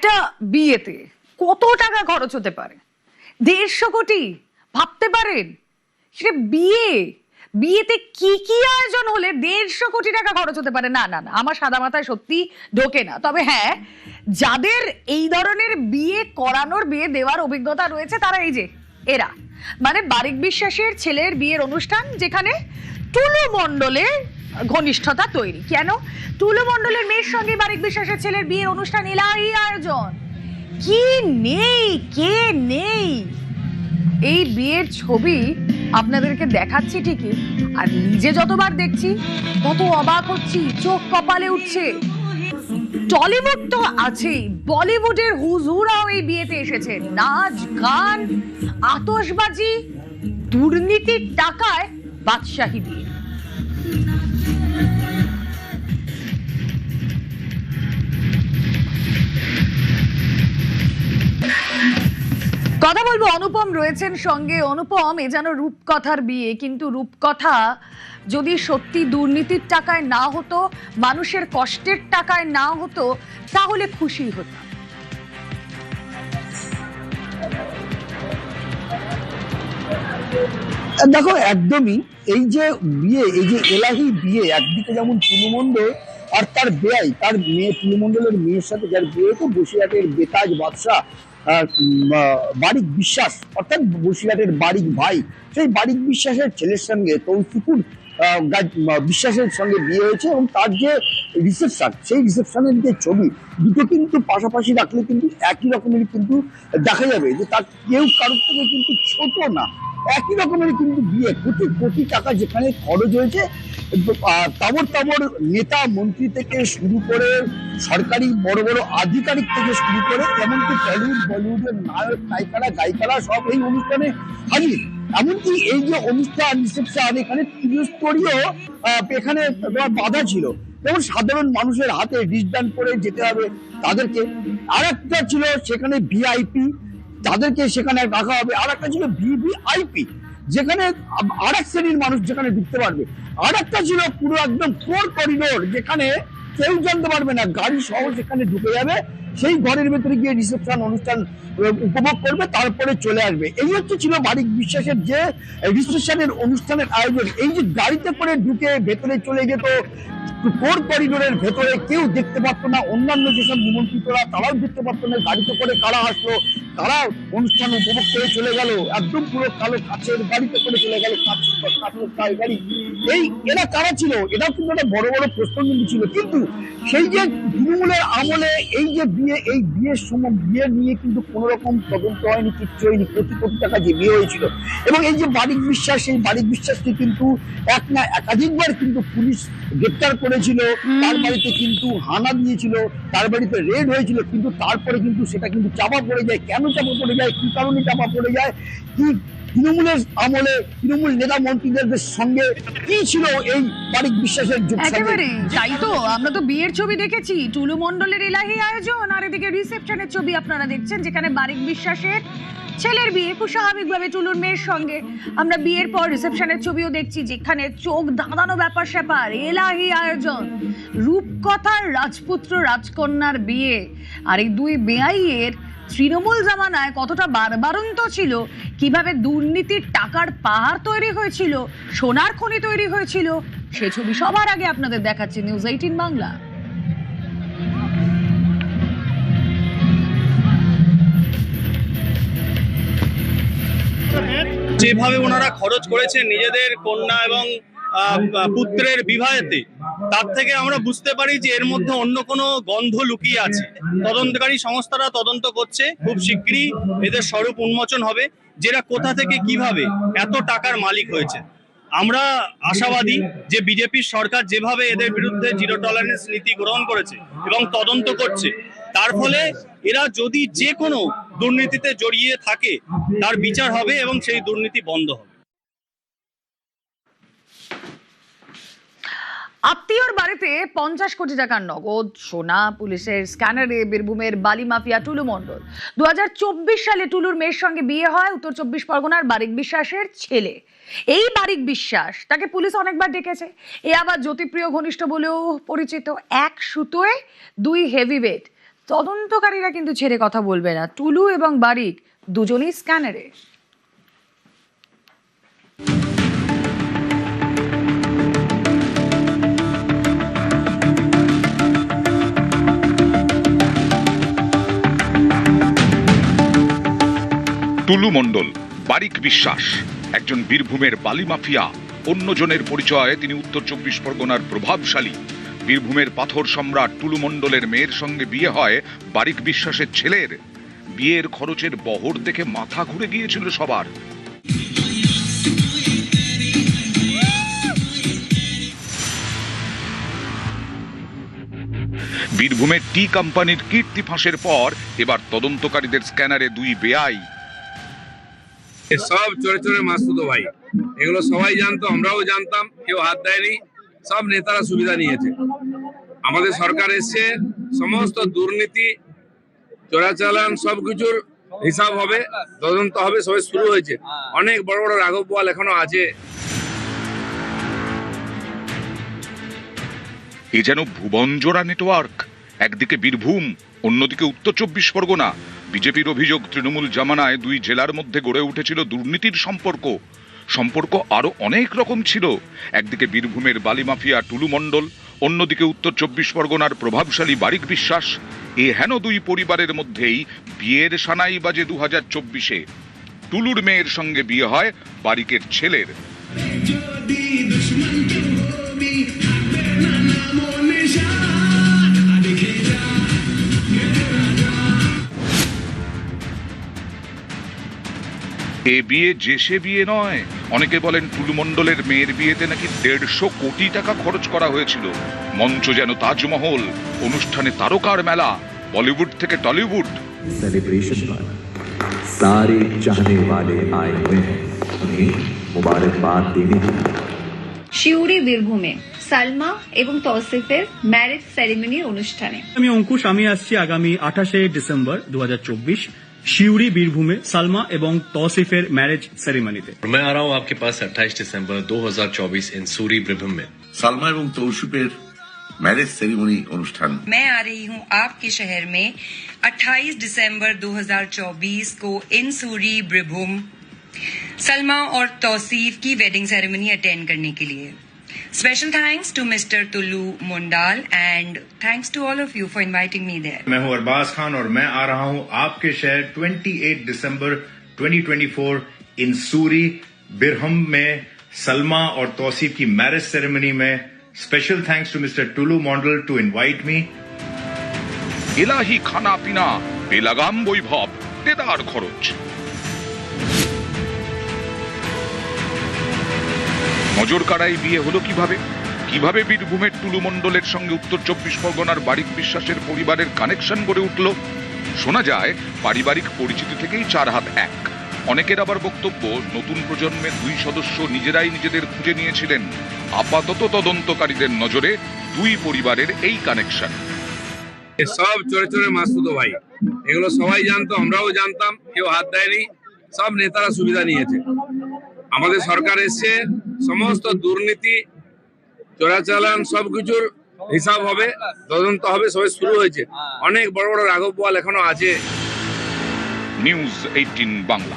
একটা বিয়েতে কত টাকা খরচ হতে পারে? 150 কোটি। ভাবতে পারেন সেটা বিয়েতে কি কি আয়োজন হলে 150 কোটি টাকা খরচ হতে পারে? না না না, আমার সাদা মাথায় সত্যি ঢোকে না। তবে হ্যাঁ, যাদের এই ধরনের বিয়ে করানোর, বিয়ে দেওয়ার অভিজ্ঞতা রয়েছে তারা এই যে এরা, মানে বারিক বিশ্বাসের ছেলের বিয়ের অনুষ্ঠান, যেখানে টুলু মণ্ডলের ঘনিষ্ঠতা তৈরি। কেন? টুলু মণ্ডলের মেয়ের সঙ্গে বারিক বিশ্বাসের ছেলের বিয়ের অনুষ্ঠান, এলাহি আয়োজন। কি নেই, কে নেই? এই বিয়ের ছবি আপনাদেরকে দেখাচ্ছি ঠিকই, আর নিজে যতবার দেখছি তত অবাক হচ্ছি, চোখ কপালে উঠছে। টলিউড তো আছেই, বলিউডের হুজুরাও এই বিয়েতে এসেছে। নাচ, গান, আতশবাজি, দুর্নীতির টাকায় বাদশাহী বিয়ে। কথা বলবো, অনুপম রয়েছেন সঙ্গে। অনুপম, এ যেন রূপকথার বিয়ে, কিন্তু রূপকথা যদি সত্যি দুর্নীতির টাকায় না হতো, মানুষের কষ্টের টাকায় না হতো, তাহলে খুশি হতাম। দেখো, একদমই এই যে বিয়ে, এই যে এলাহি বিয়ে, একদিকে যেমন টুলু মণ্ডল আর তার বেয়াই, তার মেয়ে, টুলু মণ্ডলের মেয়ের সাথে যার বিয়ে, তো বসিরহাটের বেতাজ বাদশা বারিক বিশ্বাস, অর্থাৎ বসিরহাটের বারিক ভাই, সেই বারিক বিশ্বাসের ছেলের সঙ্গে তৌসিফুর বিশ্বাসের সঙ্গে বিয়ে হয়েছে। এবং তার যে রিসেপশন, সেই রিসেপশনের যে ছবি, দুটো কিন্তু পাশাপাশি রাখলে কিন্তু একই রকমের কিন্তু দেখা যাবে যে তার কেউ কারোর থেকে কিন্তু ছোট না, একই রকমের কিন্তু বিয়ে। কোটি কোটি টাকা যেখানে খরচ হয়েছে, তাবর তাবর নেতা মন্ত্রী থেকে শুরু করে সরকারি বড় বড় আধিকারিক থেকে শুরু করে এমনকি টলিউড বলিউডের নায়ক নায়িকারা গায়িকারা সব এই অনুষ্ঠানে হাজির। এমনকি এই যে অনুষ্ঠান রিসেপশন, এখানে ত্রিস্তরীয় এখানে বাধা ছিল, যেমন সাধারণ মানুষের হাতে ডিসদান করে যেতে হবে তাদেরকে। আর একটা ছিল সেখানে ভিআইপি, তাদেরকে সেখানে রাখা হবে। আর একটা ছিল ভিভিআইপি, যেখানে আর এক শ্রেণীর মানুষ যেখানে ঢুকতে পারবে। আর একটা ছিল পুরো একদম ফোর করিডোর, যেখানে কেউ জানতে পারবে না, গাড়ি সহ সেখানে ঢুকে যাবে, সেই ঘরের ভেতরে গিয়ে রিসেপশন অনুষ্ঠান উপভোগ করবে, তারপরে চলে আসবে। এই হচ্ছে ছিল বারিক বিশ্বাসের যে রিসেপশনের অনুষ্ঠানের আয়োজন। এই যে গাড়িতে করে ঢুকে ভেতরে চলে যেত, ফোর করিডোরের ভেতরে কেউ দেখতে পারতো না, অন্যান্য যেসব নিমন্ত্রিতরা তারাও দেখতে পারতো না গাড়িতে করে কারা আসলো, তারা অনুষ্ঠান উপভোগ করে চলে গেল, একদম পুরো কালো কাছের গাড়িতে করে চলে গেল, কাছের গাড়ি। এই এরা কারা ছিল? এটাও কিন্তু একটা বড় বড় প্রশ্ন কিন্তু ছিল। কিন্তু সেই যে তৃণমূলের আমলে এই যে বিয়ে, এই বিয়ের সময় বিয়ে নিয়ে কিন্তু কোন রকম তদন্ত হয়নি, কিচ্ছু হয়নি। কোটি কোটি টাকা যে বিয়ে হয়েছিল, এবং এই যে বারিক বিশ্বাস, সেই বারিক বিশ্বাসকে কিন্তু এক না একাধিকবার কিন্তু পুলিশ গ্রেপ্তার করেছিল, তার বাড়িতে কিন্তু হানা দিয়েছিল, তার বাড়িতে রেড হয়েছিল, কিন্তু তারপরে কিন্তু সেটা কিন্তু চাপা পড়ে যায়। কেন চাপা পড়ে যায়, কি কারণে চাপা পড়ে যায়, কি তৃণমূলের আমলে তৃণমূল নেতা মন্ত্রীদের সঙ্গে কি ছিল এই বারিক বিশ্বাসের যুগ? একেবারে তাই তো। আমরা তো বিয়ের ছবি দেখেছি, টুলু মণ্ডলের এলাহি আয়োজন, আর এদিকে রিসেপশনের ছবি আপনারা দেখছেন, যেখানে বারিক বিশ্বাসের ছেলের বিয়ে খুব স্বাভাবিকভাবে টুলুর মেয়ের সঙ্গে। আমরা বিয়ের পর রিসেপশনের ছবিও দেখছি, যেখানে চোখ ধাঁধানো ব্যাপার স্যাপার, এলাহি আয়োজন, রূপকথার রাজপুত্র রাজকন্যার বিয়ে। আর এই দুই বেয়াইয়ের তৃণমূল জামানায় কতটা বারবারন্ত ছিল, কিভাবে দুর্নীতির টাকার পাহাড় তৈরি হয়েছিল, সোনার খনি তৈরি হয়েছিল, সে ছবি সবার আগে আপনাদের দেখাচ্ছে নিউজ 18 বাংলা। যেভাবে ওনারা খরচ করেছেন নিজেদের কন্যা এবং পুত্রের বিবাহেতে, তার থেকে আমরা বুঝতে পারি যে এর মধ্যে অন্য কোনো গন্ধ লুকিয়ে আছে। তদন্তকারী সংস্থারা তদন্ত করছে, খুব শিগগিরই এদের স্বরূপ উন্মোচন হবে, যেটা কোথা থেকে কিভাবে এত টাকার মালিক হয়েছে। আমরা আশাবাদী যে বিজেপির সরকার যেভাবে এদের বিরুদ্ধে জিরো টলারেন্স নীতি গ্রহণ করেছে এবং তদন্ত করছে, তার ফলে এরা যদি যে কোনো দুর্নীতিতে জড়িয়ে থাকে তার বিচার হবে এবং সেই দুর্নীতি বন্ধ হবে। আত্মীয়র বাড়িতে 50 কোটি টাকার নগদ সোনা, পুলিশের স্ক্যানারে বীরভূমের বালি মাফিয়া টুলু মণ্ডল। 2024 সালে টুলুর মেয়ের সঙ্গে বিয়ে হয় উত্তর 24 পরগনার বারিক বিশ্বাসের ছেলে। এই বারিক বিশ্বাস, তাকে পুলিশ অনেকবার ডেকেছে, এ আবার জ্যোতিপ্রিয় ঘনিষ্ঠ বলেও পরিচিত। এক সুতোয় দুই হেভিওয়েট, তদন্তকারীরা কিন্তু ছেড়ে কথা বলবে না। টুলু এবং বারিক দুজনেই স্ক্যানারে। টুলু মণ্ডল, বারিক বিশ্বাস একজন বীরভূমের বালি মাফিয়া, অন্যজনের পরিচয়ে তিনি উত্তর 24 পরগনার প্রভাবশালী। বীরভূমের পাথর সম্রাট টুলু মণ্ডলের মেয়ের সঙ্গে বিয়ে হয় বারিক বিশ্বাসের ছেলের। বিয়ের খরচের বহর দেখে মাথা ঘুরে গিয়েছিল সবার। বীরভূমের টি কোম্পানির কীর্তি ফাঁসের পর এবার তদন্তকারীদের স্ক্যানারে দুই বেআই। সব চোরে চোরে মাসুদো ভাই, এগুলো সবাই জানতো, আমরাও জানতাম, কেউ হাত দেয়নি। সব নেতারা সুবিধা নিয়েছে। আমাদের সরকার এসছে, সমস্ত দুর্নীতি চোরাচালান সবকিছুর হিসাব হবে, তদন্ত হবে, সবে শুরু হয়েছে। অনেক বড় বড় রাঘব বোয়াল এখনো আছে। এ যেন ভুবনজোড়া নেটওয়ার্ক। একদিকে বীরভূম, অন্যদিকে উত্তর 24 পরগনা। বিজেপির অভিযোগ, তৃণমূল জামানায় দুই জেলার মধ্যে গড়ে উঠেছিল দুর্নীতির সম্পর্ক আরো অনেক রকম ছিল। একদিকে বীরভূমের বালি মাফিয়া টুলু মণ্ডল, অন্যদিকে উত্তর 24 পরগনার প্রভাবশালী বারিক বিশ্বাস। এ হেন দুই পরিবারের মধ্যেই বিয়ের সানাই বাজে 2024-এ। টুলুর মেয়ের সঙ্গে বিয়ে হয় বারিকের ছেলের। এ বিয়ে যে সে বিয়ে নয়। অনেকে বলেন টুলু মণ্ডলের মেয়ের বিয়েতে নাকি 150 কোটি টাকা খরচ করা হয়েছিল। মঞ্চ যেন তাজমহল, অনুষ্ঠানে তারকার মেলা, বলিউড থেকে টলিউড। सेलिब्रेशन पर सारे चाहने वाले आए हुए हैं उन्हें मुबारकबाद देने के लिए। শিউরি বীরভূমে সালমা এবং তৌসিফের ম্যারেজ সেরিমনির অনুষ্ঠানে। আমি অঙ্কুশ, আমি আসছি আগামী 28 ডিসেম্বর 2024 শিউরি বীরভূমে সালমা এবং তৌসিফের ম্যারেজ সেরিমনিতে। मैं आ रहा हूँ आपके पास 28 दिसंबर 2024 इन सूरी बीरभूम में সালমা এবং তৌসিফের ম্যারেজ সেরিমনি অনুষ্ঠান। मैं आ रही हूँ आपके शहर में 28 दिसंबर 2024 को इन सूरी बीरभूम सलमा और तौसीफ की वेडिंग सेरेमनी अटेंड करने के लिए। Special thanks to mister Tullu Mundal and thanks to all of you for inviting me there. मैं हूं अरबाज खान और मैं आ रहा हूं आपके शहर 28 दिसंबर 2024 इन सूरी बीरभूम में सलमा और तौसीफ की मैरिज सेरेमनी में। Special thanks to mister Tulu Mondal to invite me. এলাহি খানা পিনা, বেলাগাম বৈভব, দেদার খরচ। নজর কাড়াই বিয়ে হলো কিভাবে বীরভূমের টুলু মণ্ডলের সঙ্গে উত্তর 24 পরগনার বারিক বিশ্বাসের পরিবারের কানেকশন গড়ে উঠল। শোনা যায় পারিবারিক পরিচিতি থেকেই 4 হাত 1। অনেকের আবার বক্তব্য, নতুন প্রজন্মের দুই সদস্য নিজেরাই নিজেদের খুঁজে নিয়েছিলেন। আপাতত তদন্তকারীদের নজরে দুই পরিবারের এই কানেকশন। সব চোরে চোরে মাসুদো ভাই, এগুলো সবাই জানতো, আমরাও জানতাম, কেউ হাত দেয়নি। সব নেতারা সুবিধা নিয়েছে। আমাদের সরকার এসছে, সমস্ত দুর্নীতি চোরাচালান সবকিছুর হিসাব হবে, তদন্ত হবে, সবে শুরু হয়েছে। অনেক বড় বড় রাঘব বোয়াল এখনো আছে। নিউজ 18 বাংলা।